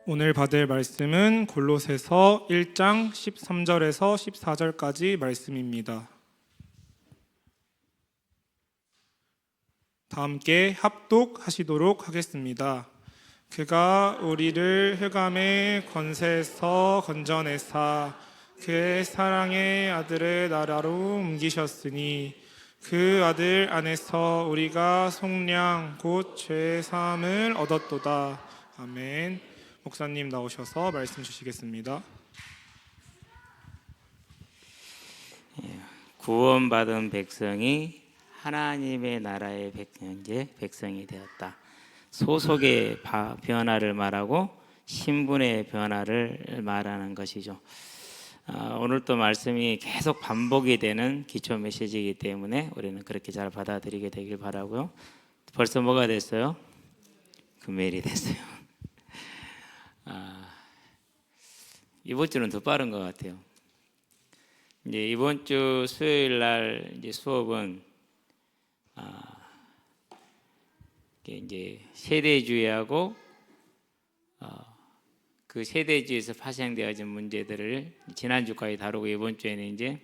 오늘 받을 말씀은 골로새서 1장 13절에서 14절까지 말씀입니다. 다 함께 합독하시도록 하겠습니다. 그가 우리를 흑암의 권세에서 건져내사 그의 사랑의 아들의 나라로 옮기셨으니 그 아들 안에서 우리가 속량 곧 죄 사함을 얻었도다. 아멘. 목사님 나오셔서 말씀 주시겠습니다. 구원받은 백성이 하나님의 나라의 백성이 되었다. 소속의 변화를 말하고 신분의 변화를 말하는 것이죠. 오늘 또 말씀이 계속 반복이 되는 기초 메시지이기 때문에 우리는 그렇게 잘 받아들이게 되길 바라고요. 벌써 뭐가 됐어요? 금요일이 됐어요. 이번 주는 더 빠른 것 같아요. 이제 이번 주 수요일 날 이제 수업은 이제 세대주의하고 그 세대주의에서 파생되어진 문제들을 지난주까지 다루고 이번 주에는 이제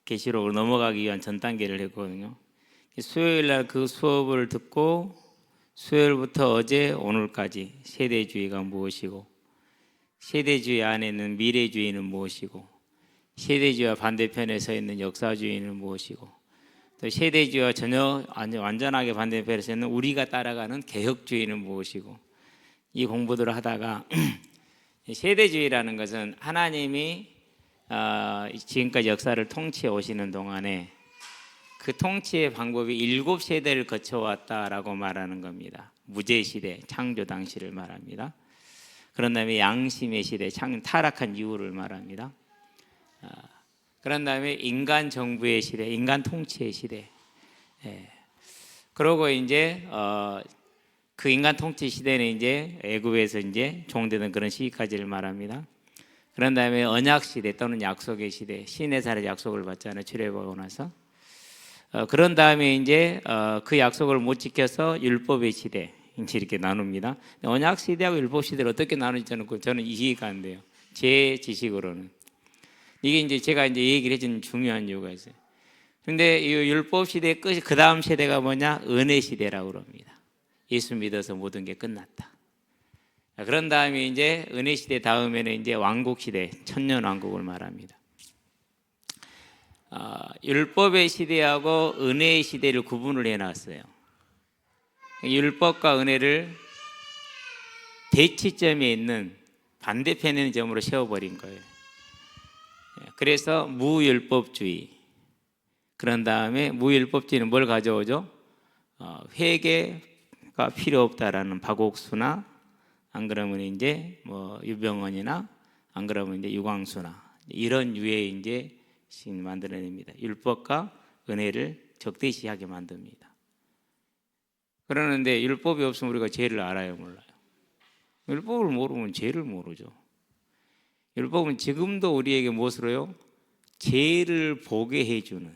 계시록으로 넘어가기 위한 전 단계를 했거든요. 수요일 날 그 수업을 듣고 수요일부터 어제 오늘까지 세대주의가 무엇이고 세대주의 안에 있는 미래주의는 무엇이고 세대주의와 반대편에 서 있는 역사주의는 무엇이고 또 세대주의와 전혀 완전하게 반대편에 서 있는 우리가 따라가는 개혁주의는 무엇이고 이 공부들을 하다가 세대주의라는 것은 하나님이 지금까지 역사를 통치해 오시는 동안에 그 통치의 방법이 7세대를 거쳐왔다라고 말하는 겁니다. 무제시대, 창조 당시를 말합니다. 그런 다음에 양심의 시대, 타락한 이유를 말합니다. 그런 다음에 인간 정부의 시대, 인간 통치의 시대. 그러고 이제 그 인간 통치 시대는 이제 애굽에서 이제 종되는 그런 시기까지를 말합니다. 그런 다음에 언약 시대 또는 약속의 시대, 신의 살의 약속을 받잖아요. 출애굽하고 나서. 그런 다음에 이제 그 약속을 못 지켜서 율법의 시대 이렇게 나눕니다. 언약 시대하고 율법 시대를 어떻게 나누는지 저는 이해가 안 돼요. 제 지식으로는 이게 이제 제가 이제 얘기를 해준 중요한 이유가 있어요. 근데 이 율법 시대의 끝이 그 다음 세대가 뭐냐? 은혜 시대라고 그럽니다. 예수 믿어서 모든 게 끝났다. 그런 다음에 이제 은혜 시대 다음에는 이제 왕국 시대, 천년 왕국을 말합니다. 율법의 시대하고 은혜의 시대를 구분을 해놨어요. 율법과 은혜를 대치점에 있는 반대편에 있는 점으로 세워버린 거예요. 그래서 무율법주의. 그런 다음에 무율법주의는 뭘 가져오죠? 회개가 필요 없다라는 박옥수나 안 그러면 이제 뭐 유병원이나 안 그러면 이제 유광수나 이런 유의 이제 만들어냅니다. 율법과 은혜를 적대시하게 만듭니다. 그러는데 율법이 없으면 우리가 죄를 알아요, 몰라요? 율법을 모르면 죄를 모르죠. 율법은 지금도 우리에게 무엇으로요? 죄를 보게 해주는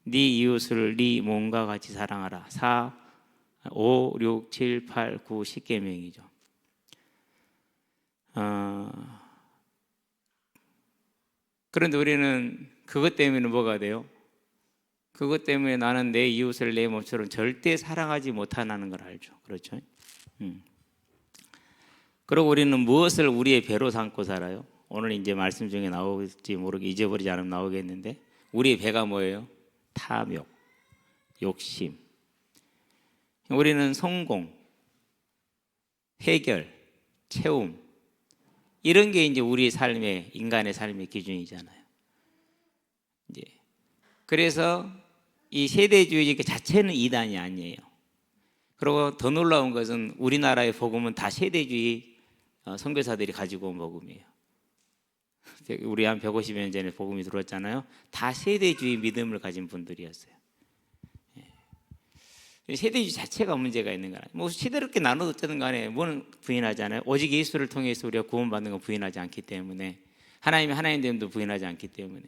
네 이웃을 네 몸과 같이 사랑하라. 4, 5, 6, 7, 8, 9, 10계명이죠. 그런데 우리는 그것 때문에 뭐가 돼요? 그것 때문에 나는 내 이웃을 내 몸처럼 절대 사랑하지 못한다는 걸 알죠. 그렇죠? 그리고 우리는 무엇을 우리의 배로 삼고 살아요? 오늘 이제 말씀 중에 나올지 모르게 잊어버리지 않으면 나오겠는데 우리의 배가 뭐예요? 탐욕, 욕심. 우리는 성공, 해결, 채움 이런 게 이제 우리 삶의 인간의 삶의 기준이잖아요. 이제 그래서 이 세대주의 자체는 이단이 아니에요. 그리고 더 놀라운 것은 우리나라의 복음은 다 세대주의 선교사들이 가지고 온 복음이에요. 우리 한 150년 전에 복음이 들어왔잖아요. 다 세대주의 믿음을 가진 분들이었어요. 세대주의 자체가 문제가 있는 거라. 뭐 시대롭게 나눠도 어쨌든 간에 뭐는 부인하잖아요. 오직 예수를 통해서 우리가 구원받는 건 부인하지 않기 때문에 하나님이 하나님됨도 부인하지 않기 때문에.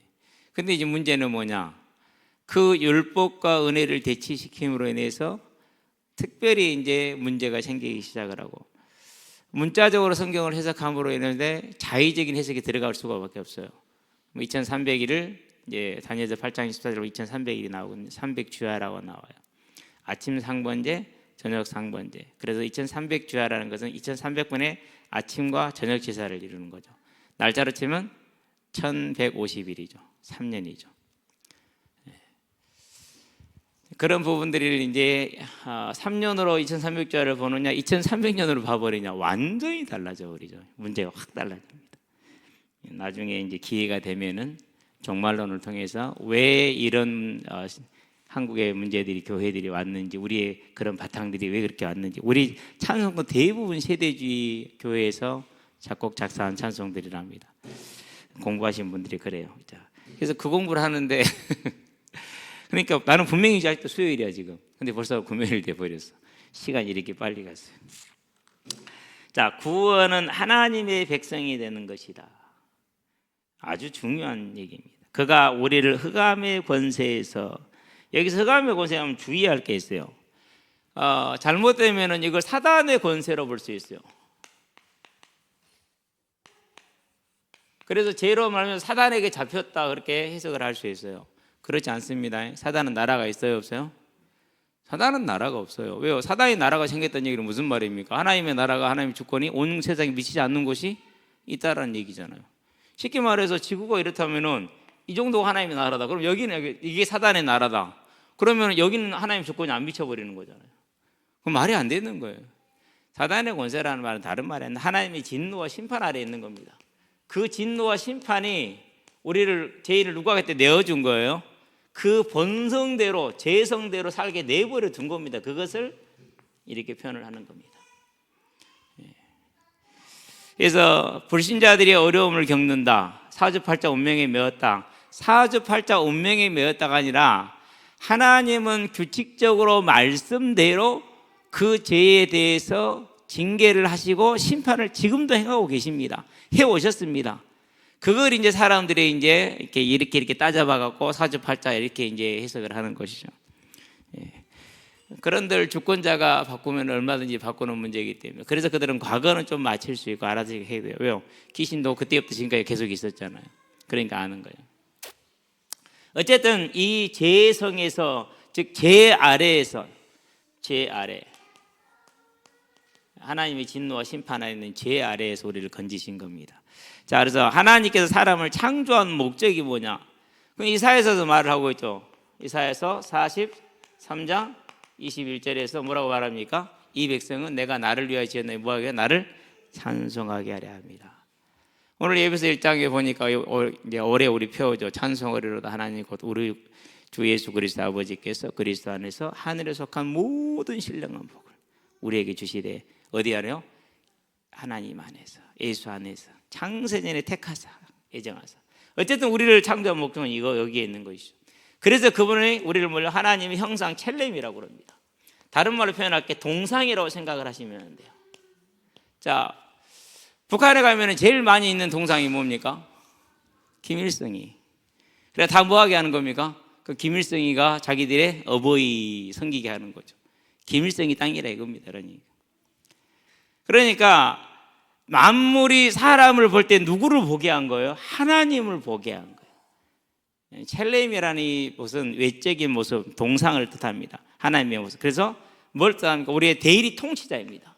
근데 이제 문제는 뭐냐? 그 율법과 은혜를 대치시킴으로 인해서 특별히 이제 문제가 생기기 시작을 하고, 문자적으로 성경을 해석함으로 인해 자의적인 해석이 들어갈 수가 밖에 없어요. 2300일을 이제 다니엘서 8장 14절로 2300일이 나오고 300주야라고 나와요. 아침 상번제, 저녁 상번제. 그래서 2300주야라는 것은 2300분의 아침과 저녁 제사를 이루는 거죠. 날짜로 치면 1150일이죠. 3년이죠. 그런 부분들을 이제 3년으로 2300주야를 보느냐 2300년으로 봐버리냐 완전히 달라져 버리죠. 문제가 확 달라집니다. 나중에 이제 기회가 되면은 종말론을 통해서 왜 이런 한국의 문제들이 교회들이 왔는지, 우리의 그런 바탕들이 왜 그렇게 왔는지, 우리 찬송도 대부분 세대주의 교회에서 작곡 작사한 찬송들이랍니다. 공부하신 분들이 그래요. 그래서 그 공부를 하는데 그러니까 나는 분명히 아직도 수요일이야 지금. 근데 벌써 금요일 돼 버렸어. 시간이 이렇게 빨리 갔어요. 자, 구원은 하나님의 백성이 되는 것이다. 아주 중요한 얘기입니다. 그가 우리를 흑암의 권세에서, 여기서 흑암의 권세하면 주의할 게 있어요. 잘못되면은 이걸 사단의 권세로 볼 수 있어요. 그래서 죄로 말하면 사단에게 잡혔다 그렇게 해석을 할 수 있어요. 그렇지 않습니다. 사단은 나라가 있어요, 없어요? 사단은 나라가 없어요. 왜요? 사단이 나라가 생겼다는 얘기는 무슨 말입니까? 하나님의 나라가, 하나님의 주권이 온 세상에 미치지 않는 곳이 있다라는 얘기잖아요. 쉽게 말해서 지구가 이렇다면은 이 정도가 하나님의 나라다. 그럼 여기는 이게 사단의 나라다. 그러면 여기는 하나님의 주권이 안 미쳐버리는 거잖아요. 그럼 말이 안 되는 거예요. 사단의 권세라는 말은 다른 말이 아니라 하나님의 진노와 심판 아래에 있는 겁니다. 그 진노와 심판이 우리를, 죄인을 누가 그때 내어준 거예요? 그 본성대로, 죄성대로 살게 내버려 둔 겁니다. 그것을 이렇게 표현을 하는 겁니다. 그래서 불신자들이 어려움을 겪는다. 사주팔자 운명에 매었다. 사주팔자 운명에 매었다가 아니라 하나님은 규칙적으로 말씀대로 그 죄에 대해서 징계를 하시고 심판을 지금도 행하고 계십니다. 해 오셨습니다. 그걸 이제 사람들이 이제 이렇게 따져봐 갖고 사주팔자 이렇게 이제 해석을 하는 것이죠. 그런들 주권자가 바꾸면 얼마든지 바꾸는 문제이기 때문에, 그래서 그들은 과거는 좀 맞출 수 있고 알아서 해야 돼요. 왜요? 귀신도 그때부터 지금까지 계속 있었잖아요. 그러니까 아는 거예요. 어쨌든 이 죄성에서, 즉 죄 아래에서, 죄 아래, 하나님의 진노와 심판 안에 있는 죄 아래에서 우리를 건지신 겁니다. 자, 그래서 하나님께서 사람을 창조한 목적이 뭐냐? 그럼 이사야서도 말을 하고 있죠. 이사야서 43장 21절에서 뭐라고 말합니까? 이 백성은 내가 나를 위하여 지었나니 뭐하게 하여 나를 찬송하게 하려 합니다. 오늘 예배서 1장에 보니까 올해 우리 표어죠. 찬송하리로다 하나님 곧 우리 주 예수 그리스도 아버지께서 그리스도 안에서 하늘에 속한 모든 신령한 복을 우리에게 주시되, 어디 안에요? 하나님 안에서, 예수 안에서 창세전에 택하사 예정하사. 어쨌든 우리를 창조한 목적은 이거 여기에 있는 것이죠. 그래서 그분이 우리를 몰려 하나님의 형상 첼렘이라고 합니다. 다른 말로 표현할게 동상이라고 생각을 하시면 돼요. 자, 북한에 가면 제일 많이 있는 동상이 뭡니까? 김일성이. 그래 다 뭐하게 하는 겁니까? 그 김일성이가 자기들의 어버이 섬기게 하는 거죠. 김일성이 땅이라 이겁니다. 그러니까 만물이 사람을 볼 때 누구를 보게 한 거예요? 하나님을 보게 한 거예요. 첼렘이라는 이 무슨 외적인 모습, 동상을 뜻합니다. 하나님의 모습. 그래서 뭘 뜻합니까? 우리의 대리 통치자입니다.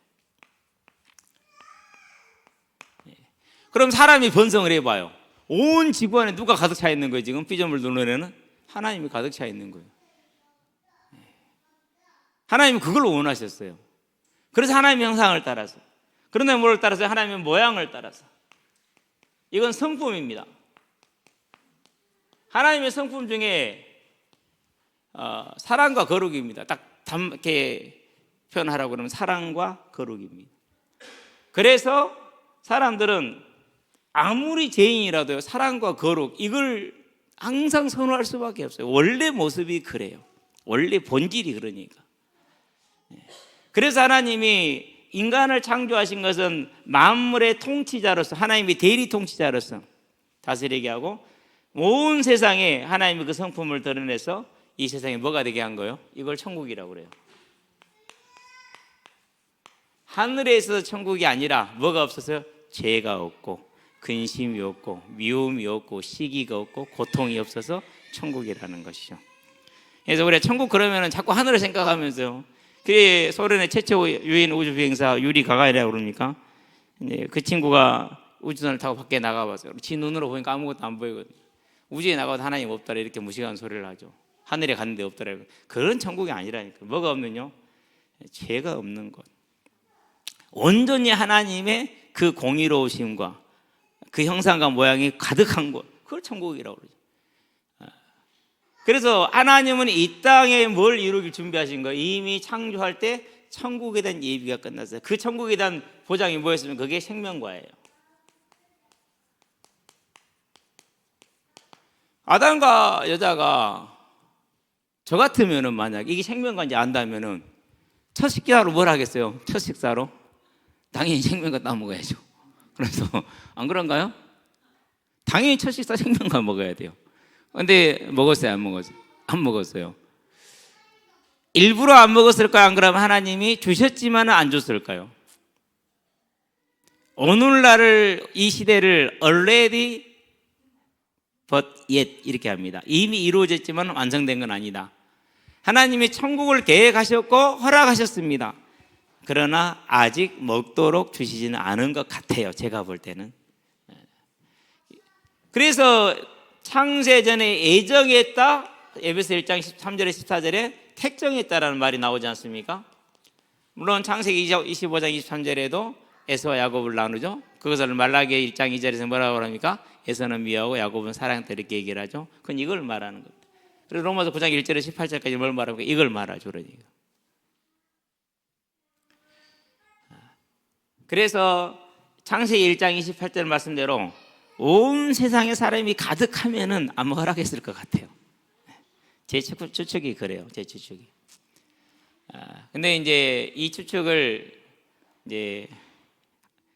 그럼 사람이 번성을 해봐요. 온 지구 안에 누가 가득 차 있는 거예요? 지금 피조물 눈에는 하나님이 가득 차 있는 거예요. 하나님은 그걸 원하셨어요. 그래서 하나님의 형상을 따라서, 그런데 뭐를 따라서? 하나님의 모양을 따라서. 이건 성품입니다. 하나님의 성품 중에 사랑과 거룩입니다. 딱 이렇게 표현하라고 그러면 사랑과 거룩입니다. 그래서 사람들은 아무리 죄인이라도요, 사랑과 거룩 이걸 항상 선호할 수밖에 없어요. 원래 모습이 그래요. 원래 본질이 그러니까. 그래서 하나님이 인간을 창조하신 것은 만물의 통치자로서, 하나님의 대리 통치자로서 다스리게 하고 온 세상에 하나님의 그 성품을 드러내서 이 세상에 뭐가 되게 한 거예요? 이걸 천국이라고 그래요. 하늘에 있어서 천국이 아니라 뭐가 없어서요? 죄가 없고 근심이 없고 미움이 없고 시기가 없고 고통이 없어서 천국이라는 것이죠. 그래서 우리가 천국 그러면은 자꾸 하늘을 생각하면서요. 그게 소련의 최초 유인 우주 비행사 유리 가가린이라고 그럽니까? 그 친구가 우주선을 타고 밖에 나가봤어요. 지 눈으로 보니까 아무것도 안 보이거든요. 우주에 나가도 하나님 없더라 이렇게 무식한 소리를 하죠. 하늘에 갔는데 없더라. 그런 천국이 아니라니까. 뭐가 없는요? 죄가 없는 것. 온전히 하나님의 그 공의로우심과 그 형상과 모양이 가득한 것. 그걸 천국이라고 그러죠. 그래서 하나님은 이 땅에 뭘 이루길 준비하신 거예요? 이미 창조할 때 천국에 대한 예비가 끝났어요. 그 천국에 대한 보장이 뭐였으면 그게 생명과예요. 아담과 여자가 저 같으면은 만약 이게 생명과인지 안다면은 첫 식사로 뭘 하겠어요? 첫 식사로 당연히 생명과 따먹어야죠. 그래서 안 그런가요? 당연히 첫 식사 생명과 먹어야 돼요. 근데 먹었어요? 안 먹었어요? 안 먹었어요. 일부러 안 먹었을까요? 안 그러면 하나님이 주셨지만 안 줬을까요? 오늘날을 이 시대를 already but yet 이렇게 합니다. 이미 이루어졌지만 완성된 건 아니다. 하나님이 천국을 계획하셨고 허락하셨습니다. 그러나 아직 먹도록 주시지는 않은 것 같아요. 제가 볼 때는. 그래서 창세전에 예정했다. 에베소 1장 13절에 14절에 택정했다라는 말이 나오지 않습니까? 물론 창세기 25장 23절에도 에서와 야곱을 나누죠. 그것을 말라기 1장 2절에서 뭐라고 합니까? 에서는 미워하고 야곱은 사랑했다 이렇게 얘기를 하죠. 그건 이걸 말하는 겁니다. 그리고 로마서 9장 1절에서 18절까지 뭘 말하고 이걸 말하죠. 그러니까. 그래서 창세기 1장 28절 말씀대로 온 세상에 사람이 가득하면은 아마 허락했을 것 같아요. 제 추측이 그래요. 제 추측이. 근데 이제 이 추측을 이제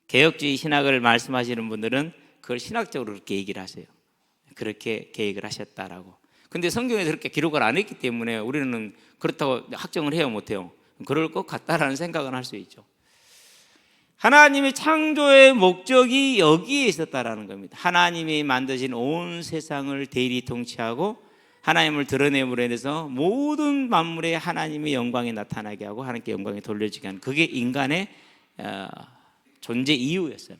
개혁주의 신학을 말씀하시는 분들은 그걸 신학적으로 그렇게 얘기를 하세요. 그렇게 계획을 하셨다라고. 근데 성경에서 그렇게 기록을 안 했기 때문에 우리는 그렇다고 확정을 해요, 못해요. 그럴 것 같다라는 생각은 할 수 있죠. 하나님의 창조의 목적이 여기에 있었다라는 겁니다. 하나님이 만드신 온 세상을 대리 통치하고 하나님을 드러내므로 인해서 모든 만물에 하나님의 영광이 나타나게 하고 하나님께 영광이 돌려지게 하는 그게 인간의 존재 이유였어요.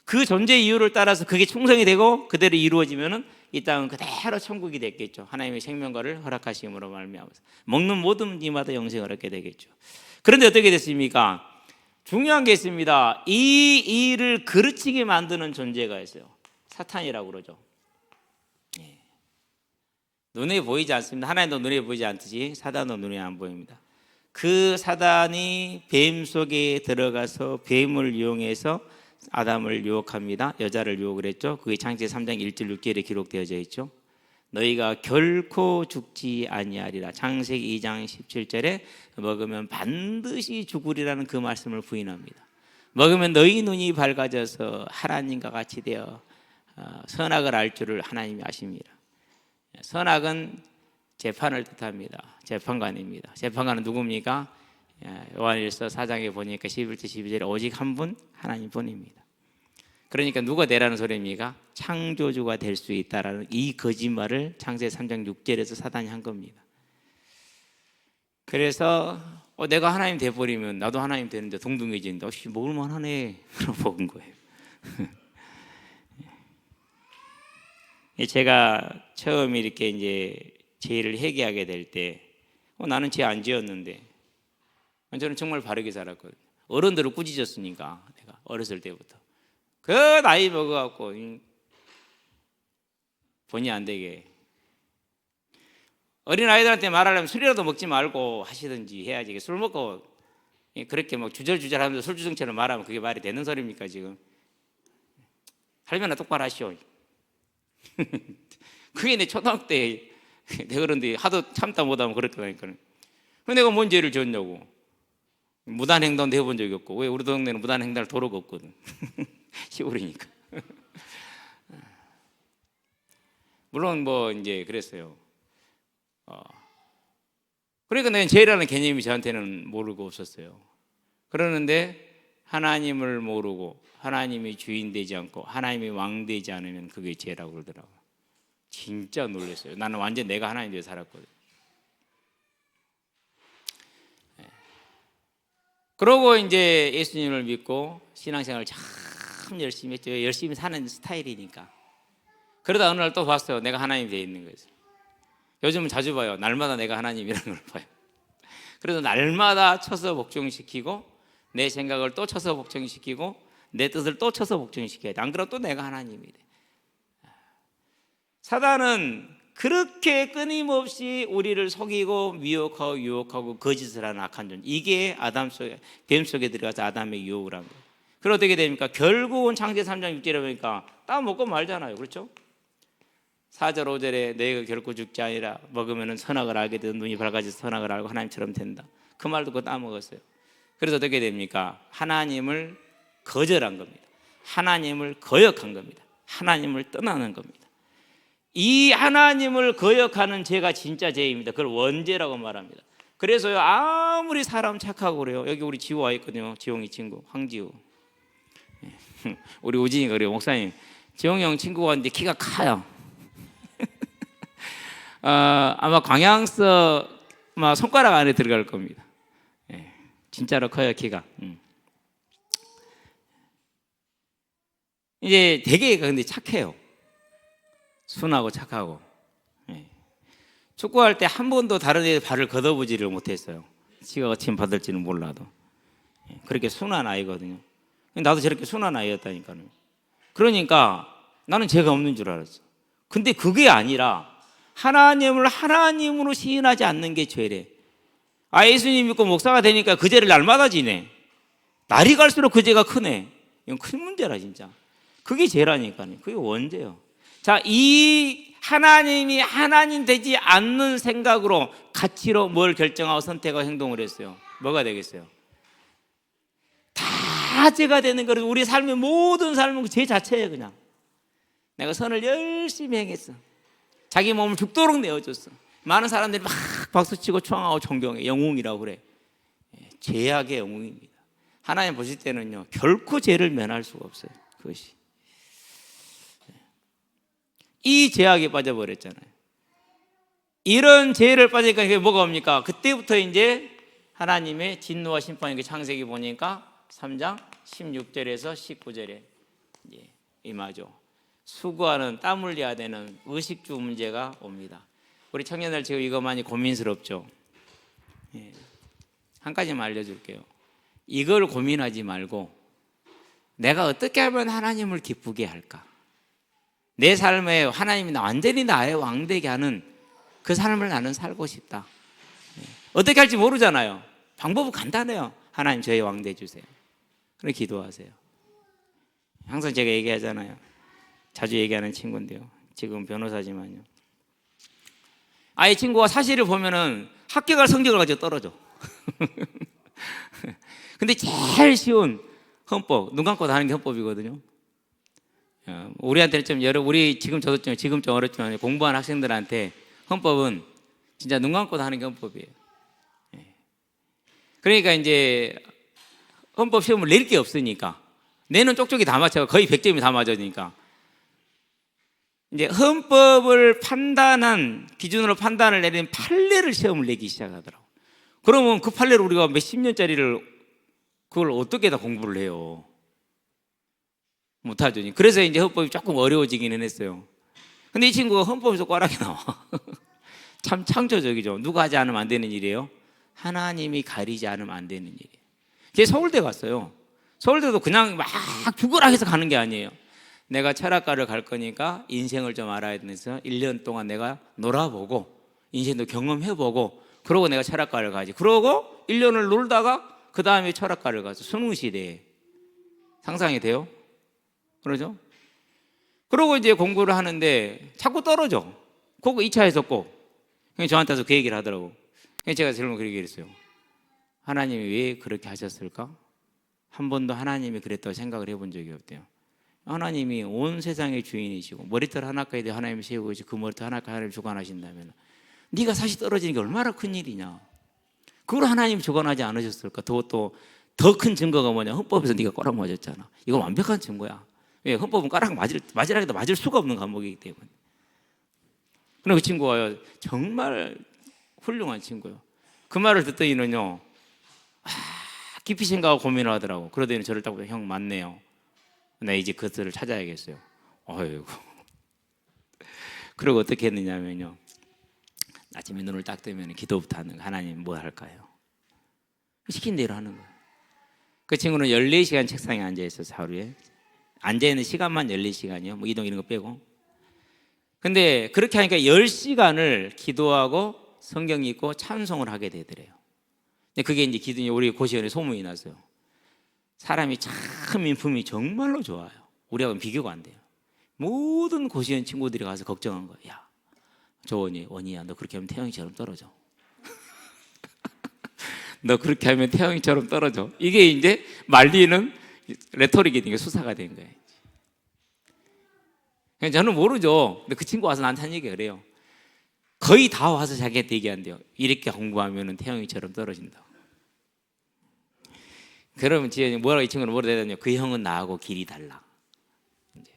그 존재 이유를 따라서 그게 충성이 되고 그대로 이루어지면은 이 땅은 그대로 천국이 됐겠죠. 하나님의 생명과를 허락하심으로 말미암아서 먹는 모든 이마다 영생을 얻게 되겠죠. 그런데 어떻게 됐습니까? 중요한 게 있습니다. 이 일을 그르치게 만드는 존재가 있어요. 사탄이라고 그러죠. 눈에 보이지 않습니다. 하나님도 눈에 보이지 않듯이 사단도 눈에 안 보입니다. 그 사단이 뱀 속에 들어가서 뱀을 이용해서 아담을 유혹합니다. 여자를 유혹을 했죠. 그게 창세기 3장 1절 6절에 기록되어져 있죠. 너희가 결코 죽지 아니하리라. 창세기 2장 17절에 먹으면 반드시 죽으리라는 그 말씀을 부인합니다. 먹으면 너희 눈이 밝아져서 하나님과 같이 되어 선악을 알 줄을 하나님이 아십니다. 선악은 재판을 뜻합니다. 재판관입니다. 재판관은 누굽니까? 요한일서 4장에 보니까 11절 12절에 오직 한 분 하나님뿐입니다. 그러니까 누가 되라는 소리입니까? 창조주가 될 수 있다라는 이 거짓말을 창세기 3장 6절에서 사단이 한 겁니다. 그래서 내가 하나님 돼버리면 나도 하나님 되는데 동등해지는데 먹을만 하네 그럼 먹은 거예요. 제가 처음 이렇게 이제 죄를 회개하게 될 때 나는 죄 안 지었는데 저는 정말 바르게 살았거든요. 어른들을 꾸짖었으니까 내가 어렸을 때부터 그 나이 먹어갖고 본의 안 되게 어린 아이들한테 말하려면 술이라도 먹지 말고 하시든지 해야지. 술 먹고 그렇게 막 주절주절하면서 술주정처럼 말하면 그게 말이 되는 소리입니까 지금? 할머니나 똑바로 하시오. 그게 내 초등학교 때 내가 그런데 하도 참다 못하면 그랬다니까. 내가 뭔 죄를 지었냐고. 무단횡단도 해본 적이 없고. 왜 우리 동네는 무단횡단할 도로가 없거든. 시골이니까. 물론 뭐 이제 그랬어요. 그러니까 내가 죄라는 개념이 저한테는 모르고 없었어요. 그러는데 하나님을 모르고 하나님이 주인 되지 않고 하나님이 왕 되지 않으면 그게 죄라고 그러더라고요. 진짜 놀랐어요. 나는 완전 내가 하나님 되어 살았거든요. 그러고 이제 예수님을 믿고 신앙생활을 참 열심히 했죠. 열심히 사는 스타일이니까. 그러다 어느 날 또 봤어요. 내가 하나님 되어 있는 거죠. 요즘은 자주 봐요. 날마다 내가 하나님이라는 걸 봐요. 그래서 날마다 쳐서 복종시키고 내 생각을 또 쳐서 복종시키고 내 뜻을 또 쳐서 복종시켜야 돼. 안 그러면 또 내가 하나님이 돼. 사단은 그렇게 끊임없이 우리를 속이고 미혹하고 유혹하고 거짓을 하는 악한 존재. 이게 뱀 속에 들어가서 아담의 유혹을 한 거예요. 그럼 어떻게 됩니까? 결국은 창세 3장 6절에 보니까 따 먹고 말잖아요. 그렇죠? 4절 5절에 너희가 결코 죽지 아니라 먹으면 선악을 알게 되는 눈이 밝아져서 선악을 알고 하나님처럼 된다. 그 말 듣고 따먹었어요. 그래서 어떻게 됩니까? 하나님을 거절한 겁니다. 하나님을 거역한 겁니다. 하나님을 떠나는 겁니다. 이 하나님을 거역하는 죄가 진짜 죄입니다. 그걸 원죄라고 말합니다. 그래서요, 아무리 사람 착하고 그래요. 여기 우리 지호 와 있거든요. 지홍이 친구 황지호. 우리 우진이가 그래요. 목사님, 지홍이 형 친구가 왔는데 키가 커요. 아마 광양서 손가락 안에 들어갈 겁니다. 진짜로 커요, 키가. 이제 되게 근데 착해요. 순하고 착하고. 축구할 때 한 번도 다른 애 발을 걷어보지를 못했어요. 지가 거침 받을지는 몰라도. 그렇게 순한 아이거든요. 나도 저렇게 순한 아이였다니까요. 그러니까 나는 죄가 없는 줄 알았어. 근데 그게 아니라 하나님을 하나님으로 시인하지 않는 게 죄래. 예수님 믿고 목사가 되니까 그 죄를 날마다 지네. 날이 갈수록 그 죄가 크네. 이건 큰 문제라 진짜. 그게 죄라니까요. 그게 원죄예요. 자, 이 하나님이 하나님 되지 않는 생각으로 가치로 뭘 결정하고 선택하고 행동을 했어요. 뭐가 되겠어요? 다 죄가 되는 거예요. 우리 삶의 모든 삶은 죄 자체예요. 그냥 내가 선을 열심히 행했어. 자기 몸을 죽도록 내어줬어. 많은 사람들이 막 박수치고 초항하고 존경해. 영웅이라고 그래. 죄악의 영웅입니다. 하나님 보실 때는요, 결코 죄를 면할 수가 없어요. 그것이 이 죄악에 빠져버렸잖아요. 이런 죄를 빠지니까 그게 뭐가 옵니까? 그때부터 이제 하나님의 진노와 심판이 창세기 보니까 3장 16절에서 19절에 임하죠. 수고하는 땀 흘려야 되는 의식주 문제가 옵니다. 우리 청년들 지금 이거 많이 고민스럽죠. 한 가지만 알려줄게요. 이걸 고민하지 말고 내가 어떻게 하면 하나님을 기쁘게 할까? 내 삶에 하나님이 완전히 나의 왕 되게 하는 그 삶을 나는 살고 싶다. 어떻게 할지 모르잖아요. 방법은 간단해요. 하나님 저의 왕 되주세요. 그렇게 기도하세요. 항상 제가 얘기하잖아요. 자주 얘기하는 친구인데요. 지금 변호사지만요. 이 친구가 사실을 보면은 합격할 성적을 가지고 떨어져. 근데 제일 쉬운 헌법, 눈 감고 다 하는 게 헌법이거든요. 우리한테는 좀 우리 지금 저도 지금 좀 어렵지만 공부하는 학생들한테 헌법은 진짜 눈 감고 다 하는 게 헌법이에요. 그러니까 이제 헌법 시험을 낼 게 없으니까 내는 쪽쪽이 다 맞춰 거의 100점이 다 맞으니까 이제 헌법을 판단한 기준으로 판단을 내린 판례를 시험을 내기 시작하더라고. 그러면 그 판례를 우리가 몇십 년짜리를 그걸 어떻게 다 공부를 해요? 못하죠. 그래서 이제 헌법이 조금 어려워지기는 했어요. 근데 이 친구가 헌법에서 꽈락이 나와. 참 창조적이죠. 누가 하지 않으면 안 되는 일이에요? 하나님이 가리지 않으면 안 되는 일이에요. 걔 서울대 갔어요. 서울대도 그냥 막 죽으라 해서 가는 게 아니에요. 내가 철학과를 갈 거니까 인생을 좀 알아야 돼서 1년 동안 내가 놀아보고 인생도 경험해보고 그러고 내가 철학과를 가지. 그러고 1년을 놀다가 그 다음에 철학과를 가서 수능 시대에 상상이 돼요? 그러죠? 그러고 이제 공부를 하는데 자꾸 떨어져. 그거 2차에서 꼭. 저한테서 그 얘기를 하더라고. 제가 질문 그렇게 얘기했어요. 하나님이 왜 그렇게 하셨을까? 한 번도 하나님이 그랬다고 생각을 해본 적이 없대요. 하나님이 온 세상의 주인이시고 머리털 하나까지도 하나님이 세우고 계시고 그 머리털 하나까지 하나님이 주관하신다면 네가 사실 떨어지는 게 얼마나 큰 일이냐. 그걸 하나님이 주관하지 않으셨을까? 그것도 더 큰 증거가 뭐냐? 헌법에서 네가 꼬락 맞았잖아. 이건 완벽한 증거야. 왜? 헌법은 꼬락 맞으라고 맞을 수가 없는 과목이기 때문에. 그런데 그 친구가 정말 훌륭한 친구예요. 그 말을 듣더니는요, 깊이 생각하고 고민을 하더라고. 그러더니 저를 딱 보고, 형 맞네요. 나 이제 그것을 찾아야겠어요. 어이구. 그리고 어떻게 했느냐면요, 아침에 눈을 딱 뜨면 기도부터 하는 거. 하나님 뭐 할까요? 시킨 대로 하는 거예요. 그 친구는 14시간 책상에 앉아있어서 하루에 앉아있는 시간만 14시간이요. 뭐 이동 이런 거 빼고. 근데 그렇게 하니까 10시간을 기도하고 성경 읽고 찬송을 하게 되더래요. 근데 그게 이제 기도니 우리 고시원에 소문이 났어요. 사람이 참 인품이 정말로 좋아요. 우리하고는 비교가 안 돼요. 모든 고시원 친구들이 가서 걱정한 거예요. 야, 저 원이야, 너 그렇게 하면 태영이처럼 떨어져. 너 그렇게 하면 태영이처럼 떨어져. 이게 이제 말리는 레토릭이 된 게 수사가 된 거예요. 저는 모르죠. 근데 그 친구 와서 나한테 한 얘기가 그래요. 거의 다 와서 자기한테 얘기한대요. 이렇게 공부하면 태영이처럼 떨어진다. 그러면 뭐라고 이 친구는 뭐라 해야 되냐? 그 형은 나하고 길이 달라. 이제.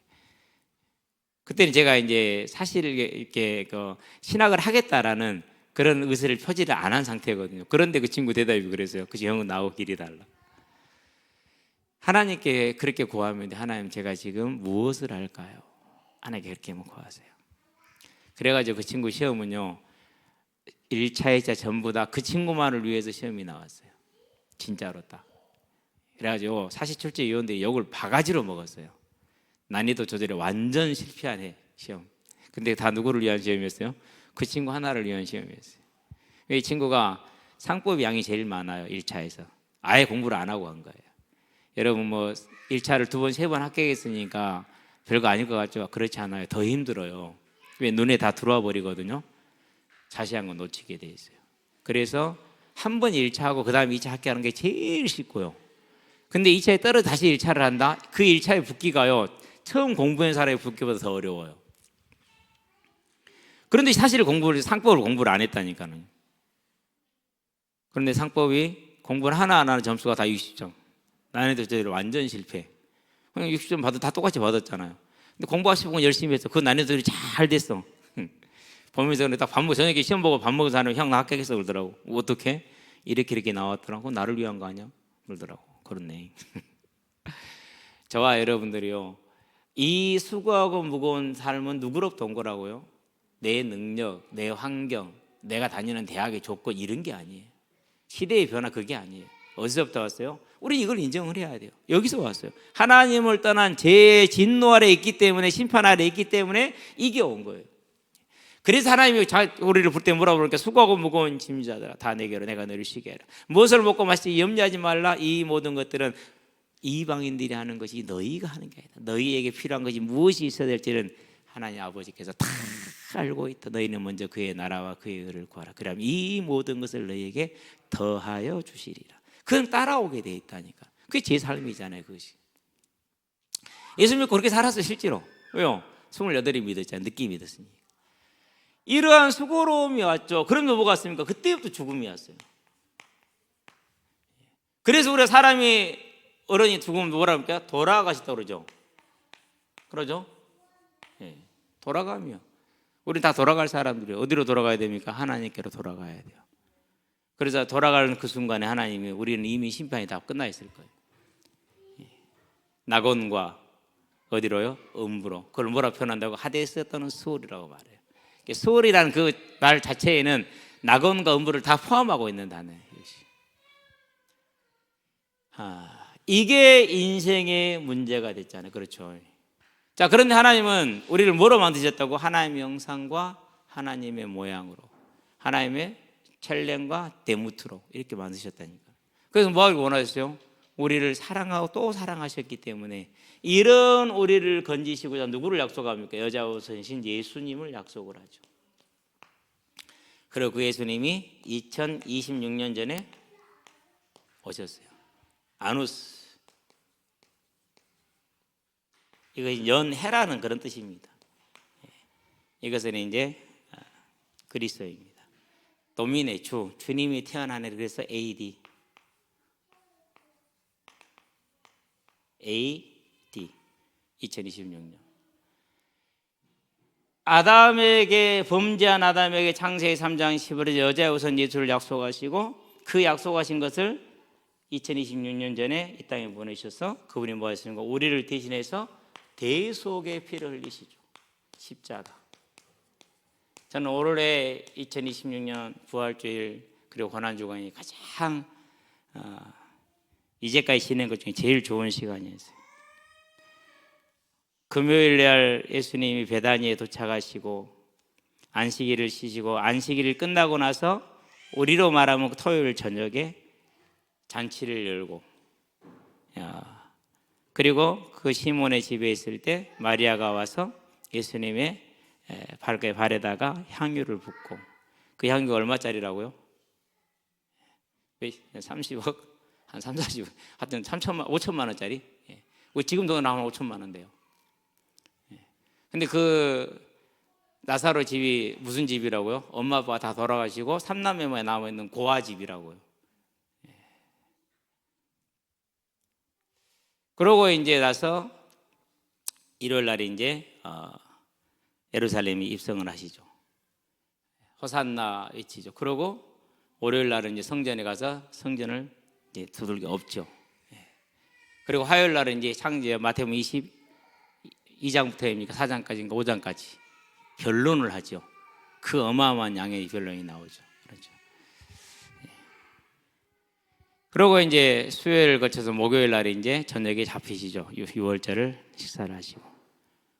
그때는 제가 이제 사실 이렇게 신학을 하겠다라는 그런 의사를 표지를 안 한 상태거든요. 그런데 그 친구 대답이 그랬어요. 그 형은 나하고 길이 달라. 하나님께 그렇게 구하면 하나님 제가 지금 무엇을 할까요? 하나님께 그렇게 구하세요. 그래가지고 그 친구 시험은요 1차, 2차 전부 다 그 친구만을 위해서 시험이 나왔어요. 진짜로 딱. 그래가지고 사시출제위원들이 욕을 바가지로 먹었어요. 난이도 조절에 완전 실패한 해 시험. 근데 다 누구를 위한 시험이었어요? 그 친구 하나를 위한 시험이었어요. 이 친구가 상법 양이 제일 많아요. 1차에서 아예 공부를 안 하고 간 거예요. 여러분 뭐 1차를 2번, 3번 합격했으니까 별거 아닐 것 같죠? 그렇지 않아요. 더 힘들어요. 왜? 눈에 다 들어와 버리거든요. 자세한 건 놓치게 돼 있어요. 그래서 한 번 1차하고 그 다음에 2차 합격하는 게 제일 쉽고요. 근데 2차에 떨어져 다시 1차를 한다? 그 1차에 붙기가요 처음 공부한 사람의 붙기보다 더 어려워요. 그런데 사실 상법을 공부를 안 했다니까요. 그런데 상법이 공부를 하나하나 하는 점수가 다 60점. 난이도 저희를 완전 실패. 그냥 60점 받아도 다 똑같이 받았잖아요. 근데 공부하고 싶은 건 열심히 했어. 그 난이도들이 잘 됐어. 보면서 딱 저녁에 시험 보고 밥 먹은 사람이 형 나 합격했어 그러더라고. 어떻게? 이렇게 나왔더라고. 나를 위한 거 아니야? 그러더라고. 그렇네. 저와 여러분들이요. 이 수고하고 무거운 삶은 누구로부터 온 거라고요? 내 능력, 내 환경, 내가 다니는 대학의 조건 이런 게 아니에요. 시대의 변화 그게 아니에요. 어디서부터 왔어요? 우리 이걸 인정을 해야 돼요. 여기서 왔어요. 하나님을 떠난 제 진노 아래 있기 때문에 심판 아래 있기 때문에 이게 온 거예요. 그래서 하나님이 우리를 볼 때 뭐라고 그러니까 수고하고 무거운 짐자들아 다 내게로 내가 너를 쉬게 하라. 무엇을 먹고 마시지 염려하지 말라. 이 모든 것들은 이방인들이 하는 것이 너희가 하는 게 아니다. 너희에게 필요한 것이 무엇이 있어야 될지는 하나님 아버지께서 다 알고 있다. 너희는 먼저 그의 나라와 그의 의를 구하라. 그럼 이 모든 것을 너희에게 더하여 주시리라. 그건 따라오게 돼 있다니까. 그게 제 삶이잖아요. 그것이. 예수 믿고 그렇게 살았어 실제로. 왜요? 28이 믿었잖아요. 늦게 믿었으니까. 이러한 수고로움이 왔죠. 그럼 뭐가 왔습니까? 그때부터 죽음이 왔어요. 그래서 우리가 사람이 어른이 죽으면 뭐라 합니까? 돌아가시다 그러죠. 그러죠? 예. 돌아가며 우리 다 돌아갈 사람들이에요. 어디로 돌아가야 됩니까? 하나님께로 돌아가야 돼요. 그래서 돌아가는 그 순간에 하나님이 우리는 이미 심판이 다 끝나 있을 거예요. 예. 낙원과 어디로요? 음부로. 그걸 뭐라 표현한다고? 하데스에 떠는 수월이라고 말해요. 수월이라는 그 말 자체에는 낙원과 음부를 다 포함하고 있는 단어예요. 이게 인생의 문제가 됐잖아요. 그렇죠. 자, 그런데 하나님은 우리를 뭐로 만드셨다고? 하나님의 형상과 하나님의 모양으로, 하나님의 첼렘과 데무트로 이렇게 만드셨다니까. 그래서 뭐 하길 원하셨어요? 우리를 사랑하고 또 사랑하셨기 때문에 이런 우리를 건지시고자 누구를 약속합니까? 여자 우선신 예수님을 약속을 하죠. 그리고 그 예수님이 2026년 전에 오셨어요. 아누스. 이것이 연해라는 그런 뜻입니다. 이것은 이제 그리스도입니다. 도민의 주님이 태어난 해 그래서 AD. AD 2026년. 아담에게 범죄한 아담에게 창세기 3장 10절에 여자의 우선 예수를 약속하시고 그 약속하신 것을 2026년 전에 이 땅에 보내셔서 그분이 뭐 하시는 거? 우리를 대신해서 대속의 피를 흘리시죠. 십자가. 저는 올해 2026년 부활주일 그리고 고난주간이 가장 이제까지 지낸 것 중에 제일 좋은 시간이었어요. 금요일 날 예수님이 베다니에 도착하시고 안식일을 쉬시고 안식일이 끝나고 나서 우리로 말하면 토요일 저녁에 잔치를 열고 그리고 그 시몬의 집에 있을 때 마리아가 와서 예수님의 발에다가 향유를 붓고 그 향유가 얼마짜리라고요? 30억? 한 3, 40억 하여튼 5천만 원짜리? 지금 돈 나오면 5천만 원 돼요. 근데 그 나사로 집이 무슨 집이라고요? 엄마 아빠가 다 돌아가시고 삼남매만 남아있는 고아 집이라고요. 그러고 이제 나서 일요일 날에 이제 예루살렘이 입성을 하시죠. 호산나 외치죠. 그러고 월요일 날은 이제 성전에 가서 성전을 이제 두들겨 엎죠. 그리고 화요일 날은 이제 창제 마태복음 22장부터입니까? 4장까지인가 5장까지 변론을 하죠. 그 어마어마한 양의 변론이 나오죠. 그렇죠. 그러고 이제 수요일을 거쳐서 목요일 날에 이제 저녁에 잡히시죠. 6월절을 식사를 하시고.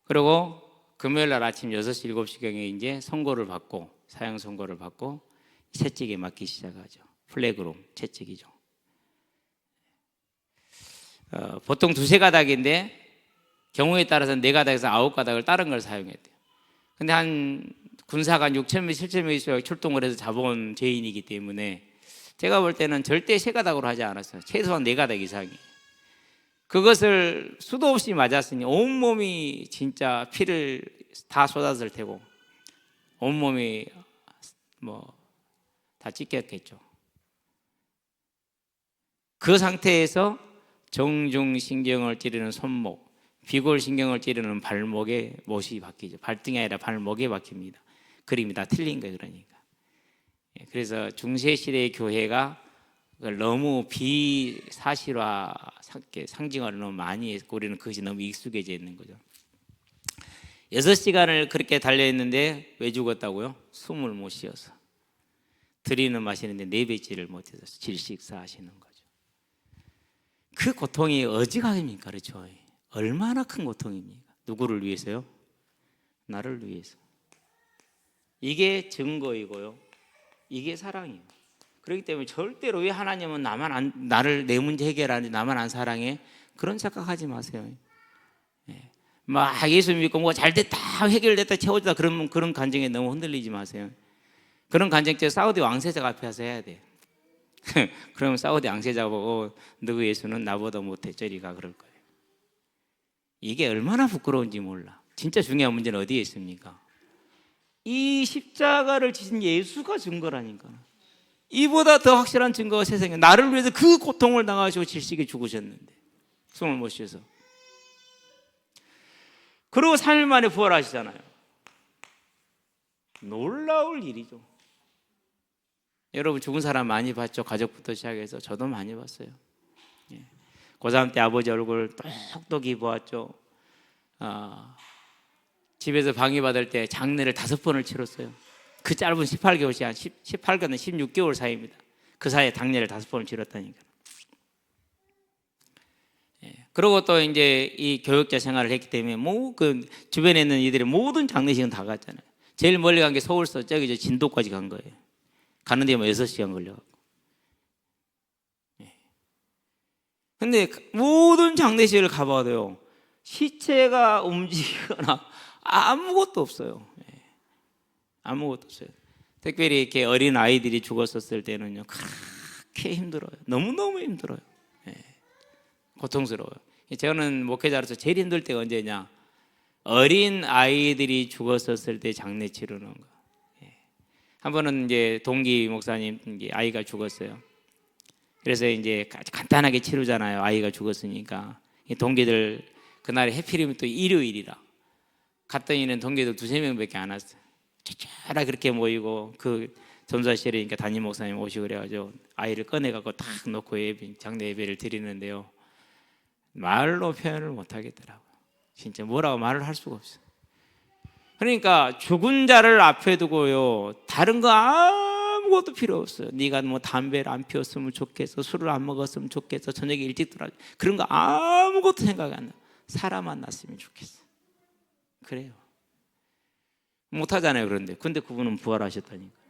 그리고 금요일 날 아침 6시, 7시경에 이제 선고를 받고 사형 선고를 받고 채찍에 맞기 시작하죠. 플래그룸 채찍이죠. 보통 2-3가닥인데 경우에 따라서는 4가닥에서 9가닥을 다른 걸 사용했대요. 근데 한 군사가 6,000명, 7,000명이 출동을 해서 잡아온 죄인이기 때문에 제가 볼 때는 절대 3가닥으로 하지 않았어요. 최소한 4가닥 이상이. 그것을 수도 없이 맞았으니 온몸이 진짜 피를 다 쏟았을 테고 온몸이 다 찢겼겠죠. 그 상태에서 정중신경을 찌르는 손목, 비골신경을 찌르는 발목에 못이 박히죠. 발등이 아니라 발목에 박힙니다. 그림이 다 틀린 거예요. 그러니까. 그래서 중세시대의 교회가 너무 비사실화 상징화를 너무 많이 했고 우리는 그것이 너무 익숙해져 있는 거죠. 6시간을 그렇게 달려있는데 왜 죽었다고요? 숨을 못 쉬어서. 들이는 마시는데 4배째를 못해서 질식사하시는 거죠. 그 고통이 어지간합니까? 그렇죠? 얼마나 큰 고통입니까? 누구를 위해서요? 나를 위해서. 이게 증거이고요. 이게 사랑이에요. 그렇기 때문에 절대로 왜 하나님은 나를 내 문제 해결하는데 나만 안 사랑해? 그런 착각하지 마세요. 막 예수 믿고 뭐가 잘 됐다, 해결됐다, 채워졌다 그런 감정에 너무 흔들리지 마세요. 그런 감정적 사우디 왕세자가 앞에 와서 해야 돼. 그러면 사우디 왕세자가 보고 너희 예수는 나보다 못해 저리가 그럴 거예요. 이게 얼마나 부끄러운지 몰라. 진짜 중요한 문제는 어디에 있습니까? 이 십자가를 지신 예수가 증거라니까. 이보다 더 확실한 증거가 세상에 나를 위해서 그 고통을 당하시고 질식에 죽으셨는데 숨을 못 쉬어서. 그리고 3일 만에 부활하시잖아요. 놀라울 일이죠. 여러분 죽은 사람 많이 봤죠? 가족부터 시작해서 저도 많이 봤어요. 고3 때 아버지 얼굴 똑똑히 보았죠. 집에서 방위받을 때 장례를 5번을 치렀어요. 그 짧은 18개월 시간, 18개월은 16개월 사이입니다. 그 사이에 장례를 5번을 치렀다니까. 그리고 또 이제 이 교육자 생활을 했기 때문에 그 주변에 있는 이들의 모든 장례식은 다 갔잖아요. 제일 멀리 간 게 서울서 저기 저 진도까지 간 거예요. 가는데 6시간 걸려갖고. 근데 모든 장례식을 가봐도요, 시체가 움직이거나 아무것도 없어요. 아무것도 없어요. 특별히 이렇게 어린 아이들이 죽었었을 때는요, 그렇게 힘들어요. 너무너무 힘들어요. 고통스러워요. 저는 목회자로서 제일 힘들 때가 언제냐? 어린 아이들이 죽었었을 때 장례 치르는 거. 한 번은 이제 동기 목사님 아이가 죽었어요. 그래서 이제 간단하게 치르잖아요. 아이가 죽었으니까 이 동기들 그날이 해필이면 또 일요일이라 갔더니는 동기들 2-3명밖에 안 왔어요. 쫙 그렇게 모이고 그 전사실이니까 담임 목사님 오시고 그래가지고 아이를 꺼내갖고 딱 놓고 장례 예배를 드리는데요. 말로 표현을 못 하겠더라고요. 진짜 뭐라고 말을 할 수가 없어요. 그러니까 죽은 자를 앞에 두고요, 다른 거 아무것도 필요 없어요. 네가 뭐 담배를 안 피웠으면 좋겠어, 술을 안 먹었으면 좋겠어, 저녁에 일찍 들어가, 그런 거 아무것도 생각이 안 나요. 사람 만났으면 좋겠어. 그래요. 못하잖아요. 근데 그분은 부활하셨다니까.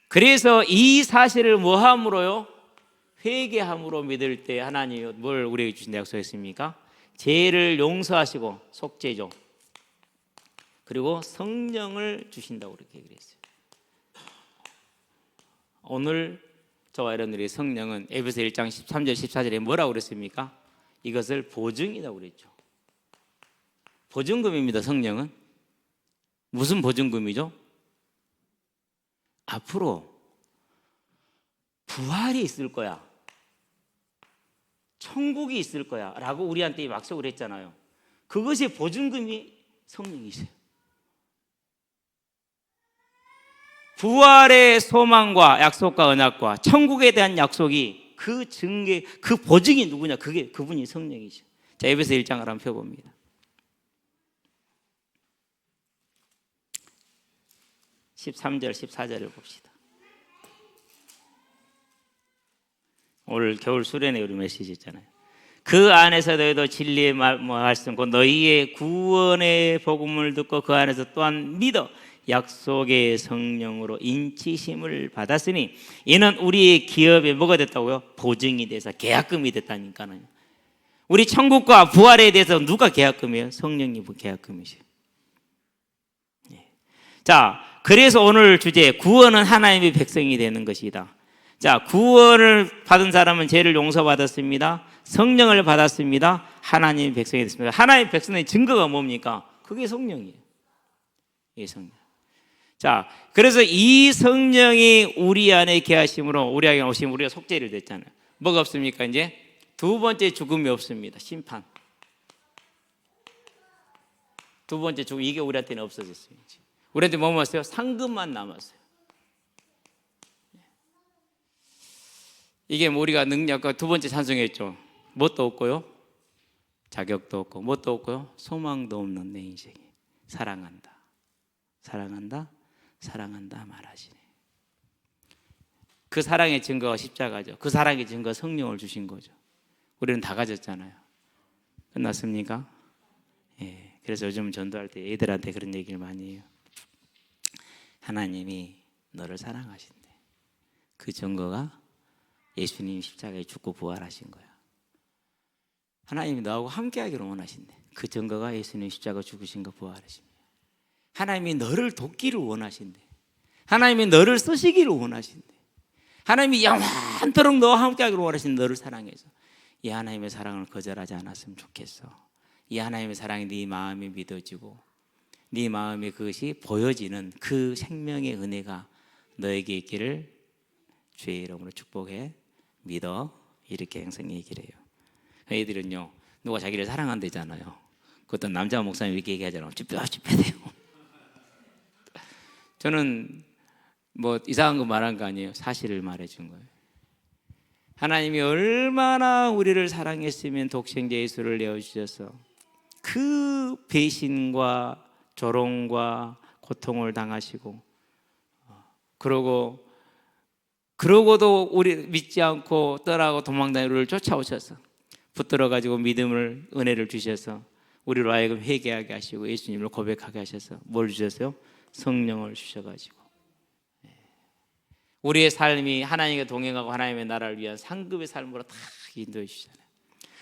그래서 이 사실을 뭐함으로요? 회개함으로 믿을 때 하나님이 뭘 우리에게 주신다 약속했습니까? 죄를 용서하시고, 속죄죠. 그리고 성령을 주신다고 그렇게 얘기를 했어요. 오늘 저와 여러분들이 성령은 에베소 1장 13절 14절에 뭐라고 그랬습니까? 이것을 보증이라고 그랬죠. 보증금입니다. 성령은 무슨 보증금이죠? 앞으로 부활이 있을 거야, 천국이 있을 거야 라고 우리한테 약속을 했잖아요. 그것이 보증금이 성령이세요. 부활의 소망과 약속과 언약과 천국에 대한 약속이 그 증거, 그 보증이 누구냐? 그분이 성령이죠. 자, 에베소 1장을 한번 펴봅니다. 13절 14절을 봅시다. 오늘 겨울 수련회 우리 메시지 있잖아요. 그 안에서 너희도 진리의 말씀 곧 너희의 구원의 복음을 듣고 그 안에서 또한 믿어 약속의 성령으로 인치심을 받았으니 이는 우리의 기업에 뭐가 됐다고요? 보증이 돼서 계약금이 됐다니까요. 우리 천국과 부활에 대해서 누가 계약금이에요? 성령님 계약금이세요. 자, 그래서 오늘 주제 구원은 하나님의 백성이 되는 것이다. 자, 구원을 받은 사람은 죄를 용서받았습니다. 성령을 받았습니다. 하나님의 백성이 됐습니다. 하나님의 백성의 증거가 뭡니까? 그게 성령이에요. 이게 성령. 자, 그래서 이 성령이 우리 안에 계하심으로 우리에게 오시면 우리가 속죄를 됐잖아요. 뭐가 없습니까? 이제 두 번째 죽음이 없습니다. 심판. 두 번째 죽음, 이게 우리한테는 없어졌어요. 우리한테 뭐 남았어요? 상급만 남았어요. 이게 뭐 우리가 능력과 두 번째 찬송했죠. 뭣도 없고요, 자격도 없고, 뭣도 없고요, 소망도 없는 내 인생이 사랑한다, 사랑한다, 사랑한다 말하시네. 그 사랑의 증거가 십자가죠. 그 사랑의 증거 성령을 주신 거죠. 우리는 다 가졌잖아요. 끝났습니까? 예. 그래서 요즘 전도할 때 애들한테 그런 얘기를 많이 해요. 하나님이 너를 사랑하신대. 그 증거가 예수님 십자가에 죽고 부활하신 거야. 하나님이 너하고 함께하기를 원하신대. 그 증거가 예수님 십자가 죽으신 거 부활하신 거야. 하나님이 너를 돕기를 원하신대. 하나님이 너를 쓰시기를 원하신대. 하나님이 영원토록 너와 함께하기를 원하신 너를 사랑해서 이 하나님의 사랑을 거절하지 않았으면 좋겠어. 이 하나님의 사랑이 네 마음에 믿어지고 네 마음에 그것이 보여지는 그 생명의 은혜가 너에게 있기를 주의 이름으로 축복해 믿어. 이렇게 항상 얘기를 해요. 애들은요, 누가 자기를 사랑한대잖아요. 그것도 남자 목사님 이렇게 얘기하잖아요. 쭈뼛쭈뼛해요. 저는 뭐 이상한 거 말한 거 아니에요. 사실을 말해준 거예요. 하나님이 얼마나 우리를 사랑했으면 독생자 예수를 내어주셔서 그 배신과 조롱과 고통을 당하시고, 그러고도 우리 믿지 않고 떠나고 도망다니는 우리를 쫓아오셔서 붙들어 가지고 믿음을, 은혜를 주셔서 우리로 하여금 회개하게 하시고 예수님을 고백하게 하셔서 뭘 주셨어요? 성령을 주셔가지고 우리의 삶이 하나님과 동행하고 하나님의 나라를 위한 상급의 삶으로 다 인도해 주시잖아요.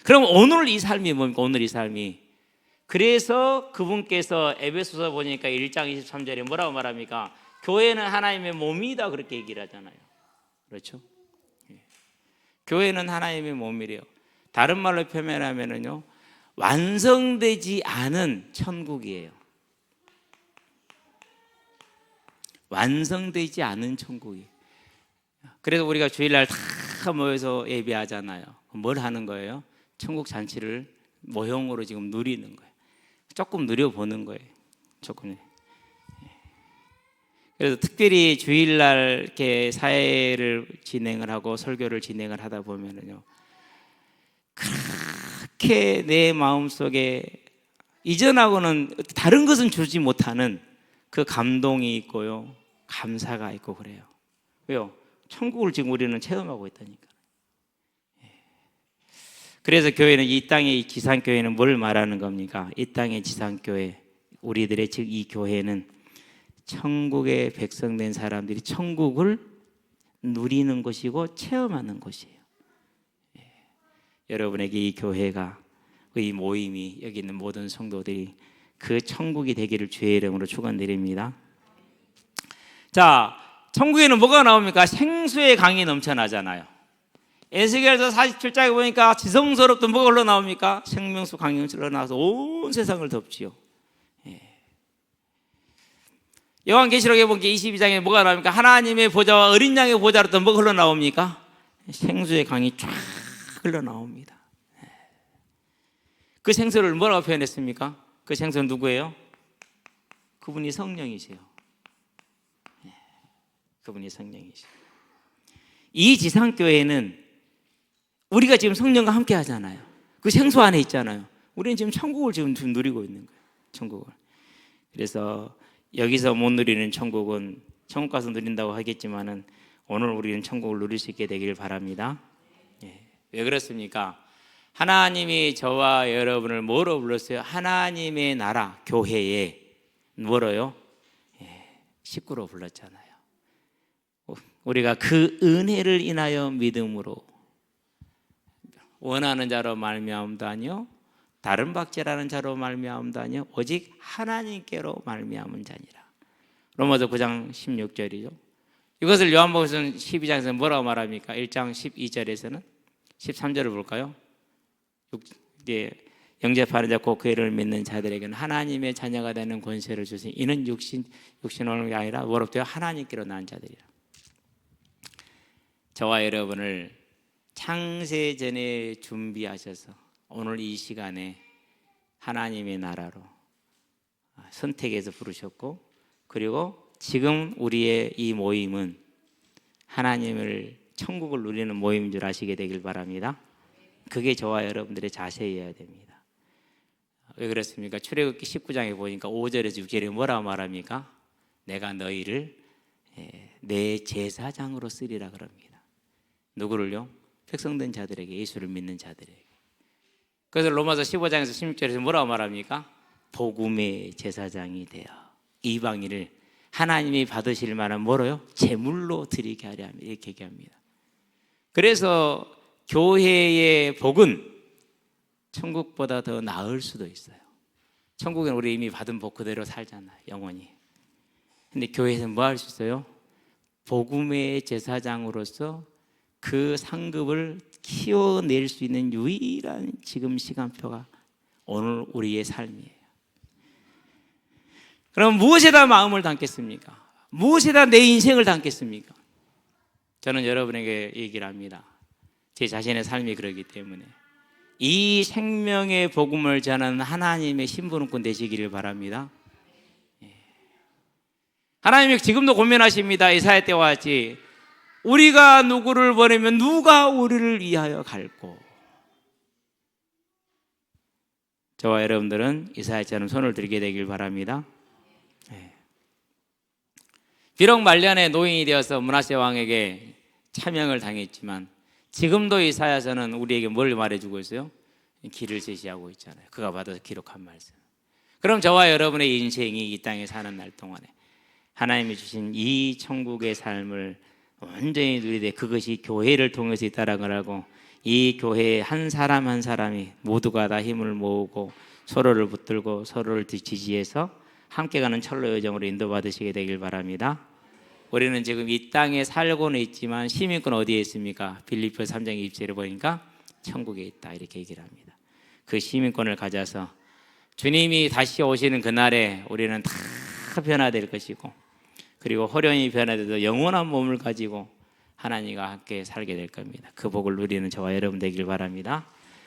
그럼 오늘 이 삶이 뭡니까? 오늘 이 삶이, 그래서 그분께서 에베소서 보니까 1장 23절에 뭐라고 말합니까? 교회는 하나님의 몸이다, 그렇게 얘기를 하잖아요. 그렇죠? 교회는 하나님의 몸이래요. 다른 말로 표현하면요, 완성되지 않은 천국이에요. 완성되지 않은 천국이. 그래서 우리가 주일날 다 다 모여서 예배하잖아요. 뭘 하는 거예요? 천국 잔치를 모형으로 지금 누리는 거예요. 조금 누려보는 거예요. 조금. 그래서 특별히 주일날 이렇게 사회를 진행을 하고 설교를 진행을 하다 보면은요, 그렇게 내 마음속에 이전하고는 다른 것은 주지 못하는 그 감동이 있고요, 감사가 있고 그래요. 왜요? 천국을 지금 우리는 체험하고 있다니까. 그래서 교회는, 이 땅의 이 지상교회는 뭘 말하는 겁니까? 이 땅의 지상교회, 우리들의 즉 이 교회는 천국의 백성된 사람들이 천국을 누리는 것이고 체험하는 것이에요. 여러분에게 이 교회가, 이 모임이, 여기 있는 모든 성도들이 그 천국이 되기를 주의 이름으로 축원드립니다. 자, 천국에는 뭐가 나옵니까? 생수의 강이 넘쳐나잖아요. 에스겔서 47장에 보니까 지성소로부터 뭐가 흘러나옵니까? 생명수 강이 흘러나와서 온 세상을 덮지요. 요한계시록에 보니까 22장에 뭐가 나옵니까? 하나님의 보좌와 어린 양의 보좌로부터 뭐가 흘러나옵니까? 생수의 강이 쫙 흘러나옵니다. 그 생수를 뭐라고 표현했습니까? 그 생수는 누구예요? 그분이 성령이세요. 그분이 성령이세요. 이 지상교회는 우리가 지금 성령과 함께 하잖아요. 그 생수 안에 있잖아요. 우리는 지금 천국을 지금 누리고 있는 거예요. 천국을. 그래서 여기서 못 누리는 천국은 천국 가서 누린다고 하겠지만은 오늘 우리는 천국을 누릴 수 있게 되길 바랍니다. 왜 그렇습니까? 하나님이 저와 여러분을 뭐로 불렀어요? 하나님의 나라 교회에 뭐로요? 식구로 불렀잖아요. 우리가 그 은혜를 인하여 믿음으로 원하는 자로 말미암음도 아니요 다른 박제라는 자로 말미암음도 아니요 오직 하나님께로 말미암은 자니라. 로마서 9장 16절이죠. 이것을 요한복음 12장에서 뭐라고 말합니까? 1장 12절에서는 13절을 볼까요? 영접하는 자 곧 그 이름을 믿는 자들에게는 하나님의 자녀가 되는 권세를 주시니 이는 육신의 아니라 뭐라고요? 하나님께로 난 자들이라. 저와 여러분을 창세전에 준비하셔서 오늘 이 시간에 하나님의 나라로 선택해서 부르셨고, 그리고 지금 우리의 이 모임은 하나님을 천국을 누리는 모임인 줄 아시게 되길 바랍니다. 그게 저와 여러분들의 자세여야 됩니다. 왜 그렇습니까? 출애굽기 19장에 보니까 5절에서 6절에 뭐라고 말합니까? 내가 너희를 내 제사장으로 쓰리라 그럽니다. 누구를요? 백성된 자들에게, 예수를 믿는 자들에게. 그래서 로마서 15장에서 16절에서 뭐라고 말합니까? 복음의 제사장이 되어 이방인을 하나님이 받으실 만한 뭐로요? 제물로 드리게 하려 합니다. 이렇게 얘기합니다. 그래서 교회의 복은 천국보다 더 나을 수도 있어요. 천국은 우리 이미 받은 복 그대로 살잖아요, 영원히. 근데 교회에서는 뭐 할 수 있어요? 복음의 제사장으로서 그 상급을 키워낼 수 있는 유일한 지금 시간표가 오늘 우리의 삶이에요. 그럼 무엇에다 마음을 담겠습니까? 무엇에다 내 인생을 담겠습니까? 저는 여러분에게 얘기를 합니다. 제 자신의 삶이 그러기 때문에 이 생명의 복음을 전하는 하나님의 신부름꾼 되시기를 바랍니다. 하나님이 지금도 고민하십니다. 이사야 때와 같이 우리가 누구를 보내면 누가 우리를 위하여 갈고. 저와 여러분들은 이사야처럼 손을 들게 되길 바랍니다. 비록 말년에 노인이 되어서 므낫세 왕에게 차명을 당했지만 지금도 이사야서는 우리에게 뭘 말해주고 있어요? 길을 제시하고 있잖아요. 그가 받아서 기록한 말씀. 그럼 저와 여러분의 인생이 이 땅에 사는 날 동안에 하나님이 주신 이 천국의 삶을 온전히 누리되 그것이 교회를 통해서 있다라는 거라고, 이 교회의 한 사람 한 사람이 모두가 다 힘을 모으고 서로를 붙들고 서로를 지지해서 함께 가는 철로 여정으로 인도받으시게 되길 바랍니다. 우리는 지금 이 땅에 살고는 있지만 시민권 어디에 있습니까? 빌립보 3장 20절에 보니까 천국에 있다 이렇게 얘기를 합니다. 그 시민권을 가져서 주님이 다시 오시는 그날에 우리는 다 변화될 것이고, 그리고 호련히 변화돼서 영원한 몸을 가지고 하나님과 함께 살게 될 겁니다. 그 복을 누리는 저와 여러분 되길 바랍니다.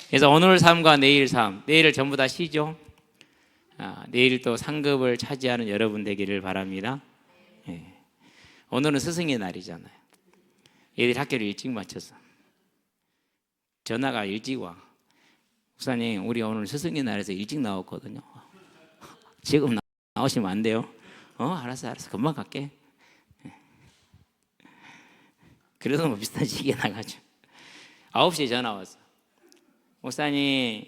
그래서 오늘 삶과 내일 삶, 내일을 전부 다 쉬죠. 내일 또 상급을 차지하는 여러분 되기를 바랍니다. 예. 오늘은 스승의 날이잖아요. 애들이 학교를 일찍 마쳐서 전화가 일찍 와. 목사님, 우리 오늘 스승의 날에서 일찍 나왔거든요. 지금 나오시면 안 돼요. 알았어. 금방 갈게. 그래도 뭐 비슷한 시기에 나가죠. 9시에 전화 왔어. 목사님,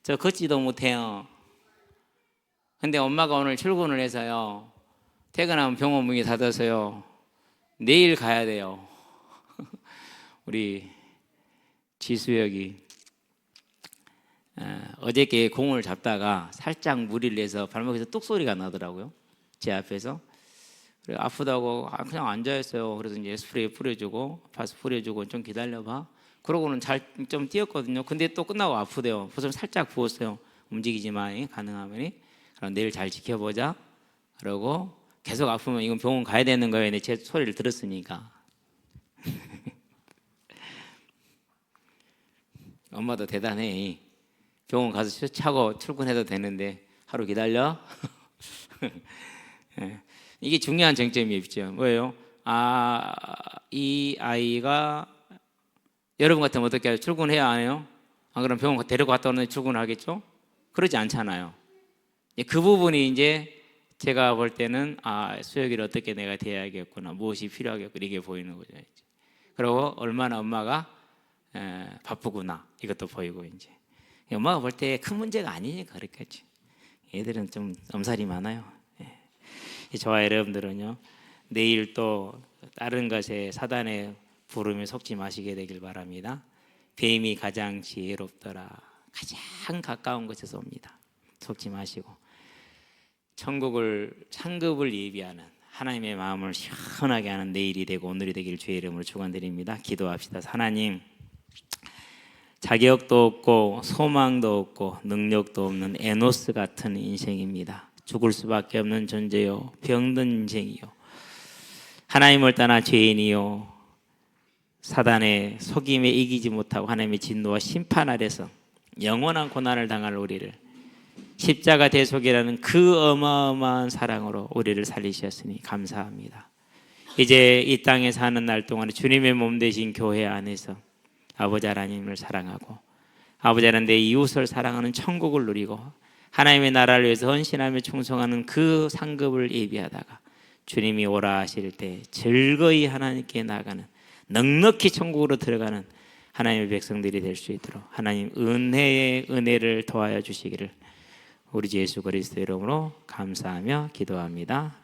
저 걷지도 못해요. 근데 엄마가 오늘 출근을 해서요. 퇴근하면 병원 문이 닫아서요. 내일 가야 돼요. 우리 지수혁이 어저께 공을 잡다가 살짝 무리를 해서 발목에서 뚝 소리가 나더라고요. 제 앞에서. 그래 아프다고 그냥 앉아있어요. 그래서 이제 스프레이 뿌려주고 파스 뿌려주고 좀 기다려봐. 그러고는 잘 좀 뛰었거든요. 근데 또 끝나고 아프대요. 벌써 살짝 부었어요. 움직이지 마. 가능하면. 그럼 내일 잘 지켜보자. 그러고 계속 아프면 이건 병원 가야 되는 거예요. 근데 제 소리를 들었으니까. 엄마도 대단해. 병원 가서 차고 출근해도 되는데 하루 기다려. 이게 중요한 쟁점이 있죠. 뭐예요? 이 아이가 여러분 같으면 어떻게 해요? 출근해야 안 해요? 안 그러면 병원 데리고 갔다 오는데 출근하겠죠? 그러지 않잖아요. 그 부분이 이제 제가 볼 때는 수혁이를 어떻게 내가 대해야겠구나, 무엇이 필요하겠구나, 이게 보이는 거죠. 이제. 그리고 얼마나 엄마가 바쁘구나, 이것도 보이고 이제 엄마가 볼 때 큰 문제가 아니니까 그렇겠지. 얘들은 좀 엄살이 많아요. 저와 여러분들은요, 내일 또 다른 것에 사단의 부름에 속지 마시게 되길 바랍니다. 뱀이 가장 지혜롭더라. 가장 가까운 곳에서 옵니다. 속지 마시고 천국을 상급을 예비하는 하나님의 마음을 시원하게 하는 내일이 되고 오늘이 되길 주의 이름으로 축원드립니다. 기도합시다. 하나님, 자격도 없고 소망도 없고 능력도 없는 에노스 같은 인생입니다. 죽을 수밖에 없는 존재요, 병든 인생이요, 하나님을 떠나 죄인이요, 사단의 속임에 이기지 못하고 하나님의 진노와 심판 아래서 영원한 고난을 당할 우리를 십자가 대속이라는 그 어마어마한 사랑으로 우리를 살리셨으니 감사합니다. 이제 이 땅에 사는 날 동안에 주님의 몸 되신 교회 안에서 아버지 하나님을 사랑하고 아버지 하나님 내 이웃을 사랑하는 천국을 누리고 하나님의 나라를 위해서 헌신하며 충성하는 그 상급을 예비하다가 주님이 오라 하실 때 즐거이 하나님께 나가는 넉넉히 천국으로 들어가는 하나님의 백성들이 될 수 있도록 하나님 은혜의 은혜를 더하여 주시기를 우리 주 예수 그리스도 이름으로 감사하며 기도합니다.